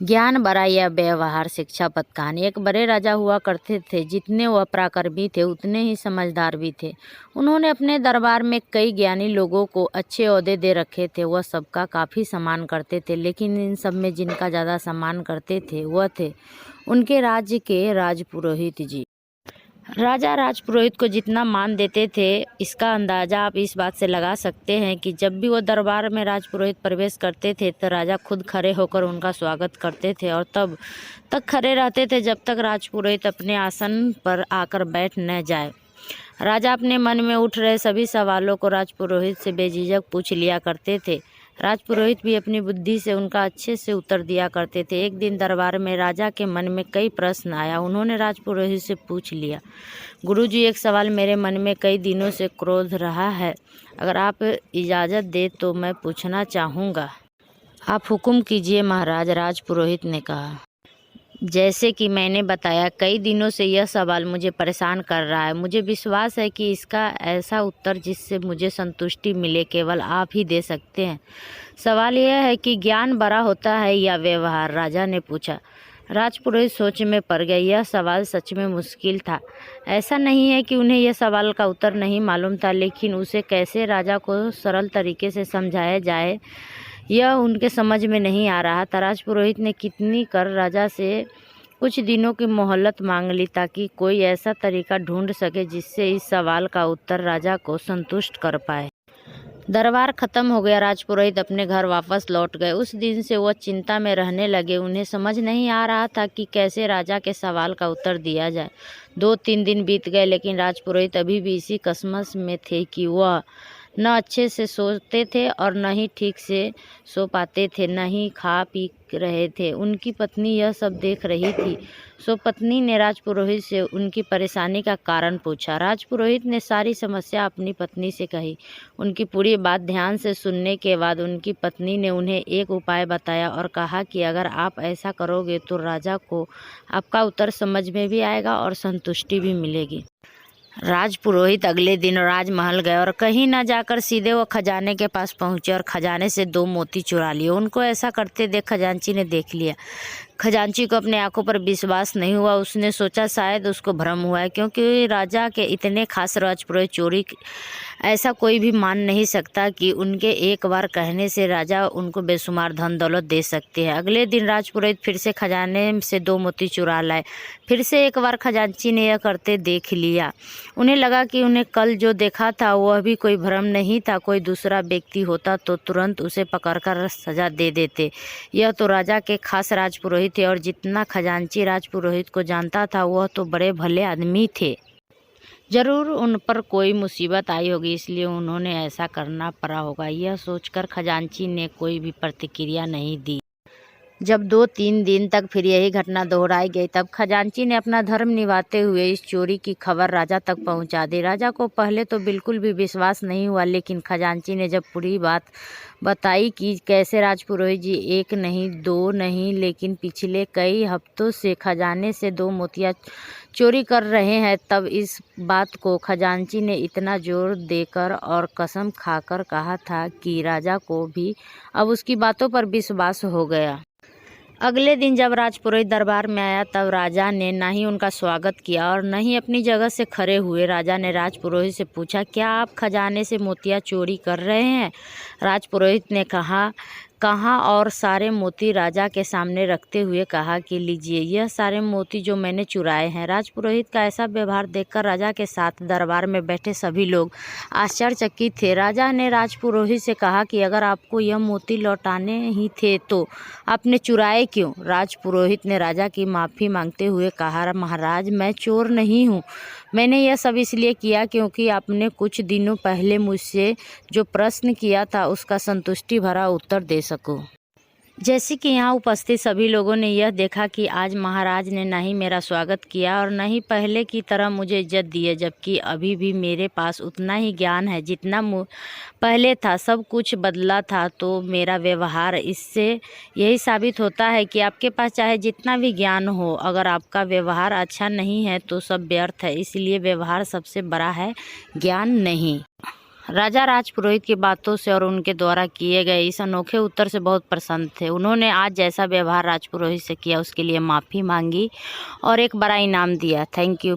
ज्ञान बड़ा या व्यवहार शिक्षा पद कहानी। एक बड़े राजा हुआ करते थे। जितने वह पराक्रमी थे उतने ही समझदार भी थे। उन्होंने अपने दरबार में कई ज्ञानी लोगों को अच्छे ओहदे दे रखे थे। वह सबका काफ़ी सम्मान करते थे, लेकिन इन सब में जिनका ज़्यादा सम्मान करते थे वह थे उनके राज्य के राजपुरोहित जी। राजा राजपुरोहित को जितना मान देते थे, इसका अंदाज़ा आप इस बात से लगा सकते हैं कि जब भी वो दरबार में राजपुरोहित प्रवेश करते थे तो राजा खुद खड़े होकर उनका स्वागत करते थे और तब तक खड़े रहते थे जब तक राजपुरोहित अपने आसन पर आकर बैठ न जाए। राजा अपने मन में उठ रहे सभी सवालों को राजपुरोहित से बेझिझक पूछ लिया करते थे। राजपुरोहित भी अपनी बुद्धि से उनका अच्छे से उत्तर दिया करते थे। एक दिन दरबार में राजा के मन में कई प्रश्न आया। उन्होंने राजपुरोहित से पूछ लिया, गुरुजी, एक सवाल मेरे मन में कई दिनों से क्रोध रहा है। अगर आप इजाज़त दें तो मैं पूछना चाहूँगा। आप हुक्म कीजिए महाराज, राजपुरोहित ने कहा। जैसे कि मैंने बताया, कई दिनों से यह सवाल मुझे परेशान कर रहा है। मुझे विश्वास है कि इसका ऐसा उत्तर जिससे मुझे संतुष्टि मिले केवल आप ही दे सकते हैं। सवाल यह है कि ज्ञान बड़ा होता है या व्यवहार? राजा ने पूछा। राजपुरोहित सोच में पड़ गया। यह सवाल सच में मुश्किल था। ऐसा नहीं है कि उन्हें यह सवाल का उत्तर नहीं मालूम था, लेकिन उसे कैसे राजा को सरल तरीके से समझाया जाए यह उनके समझ में नहीं आ रहा था। राजपुरोहित ने कितनी कर राजा से कुछ दिनों की मोहलत मांग ली ताकि कोई ऐसा तरीका ढूंढ सके जिससे इस सवाल का उत्तर राजा को संतुष्ट कर पाए। दरबार खत्म हो गया। राजपुरोहित अपने घर वापस लौट गए। उस दिन से वह चिंता में रहने लगे। उन्हें समझ नहीं आ रहा था कि कैसे राजा के सवाल का उत्तर दिया जाए। 2-3 दिन बीत गए, लेकिन राजपुरोहित अभी भी इसी कशमकश में थे कि वह न अच्छे से सोते थे और न ही ठीक से सो पाते थे, न ही खा पी रहे थे। उनकी पत्नी यह सब देख रही थी। सो पत्नी ने राजपुरोहित से उनकी परेशानी का कारण पूछा। राजपुरोहित ने सारी समस्या अपनी पत्नी से कही। उनकी पूरी बात ध्यान से सुनने के बाद उनकी पत्नी ने उन्हें एक उपाय बताया और कहा कि अगर आप ऐसा करोगे तो राजा को आपका उत्तर समझ में भी आएगा और संतुष्टि भी मिलेगी। राजपुरोहित अगले दिन राजमहल गए और कहीं न जाकर सीधे वो खजाने के पास पहुंचे और खजाने से 2 मोती चुरा लिए। उनको ऐसा करते देख खजांची ने देख लिया। खजांची को अपने आंखों पर विश्वास नहीं हुआ। उसने सोचा शायद उसको भ्रम हुआ है, क्योंकि राजा के इतने खास राजपुरोहित चोरी ऐसा कोई भी मान नहीं सकता कि उनके एक बार कहने से राजा उनको बेशुमार धन दौलत दे सकते हैं। अगले दिन राजपुरोहित फिर से खजाने से 2 मोती चुरा लाए। फिर से एक बार खजांची ने यह करते देख लिया। उन्हें लगा कि उन्हें कल जो देखा था वह भी कोई भ्रम नहीं था। कोई दूसरा व्यक्ति होता तो तुरंत उसे पकड़कर सजा दे देते। यह तो राजा के खास राजपुरोहित थे और जितना खजांची राजपुरोहित को जानता था वह तो बड़े भले आदमी थे। जरूर उन पर कोई मुसीबत आई होगी, इसलिए उन्होंने ऐसा करना पड़ा होगा। यह सोचकर खजांची ने कोई भी प्रतिक्रिया नहीं दी। जब 2-3 दिन तक फिर यही घटना दोहराई गई, तब खजांची ने अपना धर्म निभाते हुए इस चोरी की खबर राजा तक पहुंचा दी। राजा को पहले तो बिल्कुल भी विश्वास नहीं हुआ, लेकिन खजांची ने जब पूरी बात बताई कि कैसे राजपुरोहित जी 1 नहीं 2 नहीं लेकिन पिछले कई हफ्तों से खजाने से 2 मोतियां चोरी कर रहे हैं, तब इस बात को खजांची ने इतना जोर देकर और कसम खाकर कहा था कि राजा को भी अब उसकी बातों पर विश्वास हो गया। अगले दिन जब राजपुरोहित दरबार में आया, तब राजा ने न ही उनका स्वागत किया और न ही अपनी जगह से खड़े हुए। राजा ने राजपुरोहित से पूछा, क्या आप खजाने से मोतियां चोरी कर रहे हैं? राजपुरोहित ने कहाँ और सारे मोती राजा के सामने रखते हुए कहा कि लीजिए, यह सारे मोती जो मैंने चुराए हैं। राजपुरोहित का ऐसा व्यवहार देखकर राजा के साथ दरबार में बैठे सभी लोग आश्चर्यचकित थे। राजा ने राजपुरोहित से कहा कि अगर आपको यह मोती लौटाने ही थे तो आपने चुराए क्यों? राजपुरोहित ने राजा की माफ़ी मांगते हुए कहा, महाराज, मैं चोर नहीं हूँ। मैंने यह सब इसलिए किया क्योंकि आपने कुछ दिनों पहले मुझसे जो प्रश्न किया था उसका संतुष्टि भरा उत्तर दे सकूं। जैसे कि यहाँ उपस्थित सभी लोगों ने यह देखा कि आज महाराज ने न ही मेरा स्वागत किया और न ही पहले की तरह मुझे इज्जत दी है, जबकि अभी भी मेरे पास उतना ही ज्ञान है जितना पहले था। सब कुछ बदला था, तो मेरा व्यवहार इससे यही साबित होता है कि आपके पास चाहे जितना भी ज्ञान हो, अगर आपका व्यवहार अच्छा नहीं है तो सब व्यर्थ है। इसलिए व्यवहार सबसे बड़ा है, ज्ञान नहीं। राजा राजपुरोहित की बातों से और उनके द्वारा किए गए इस अनोखे उत्तर से बहुत प्रसन्न थे। उन्होंने आज जैसा व्यवहार राजपुरोहित से किया उसके लिए माफ़ी मांगी और एक बड़ा इनाम दिया। Thank you.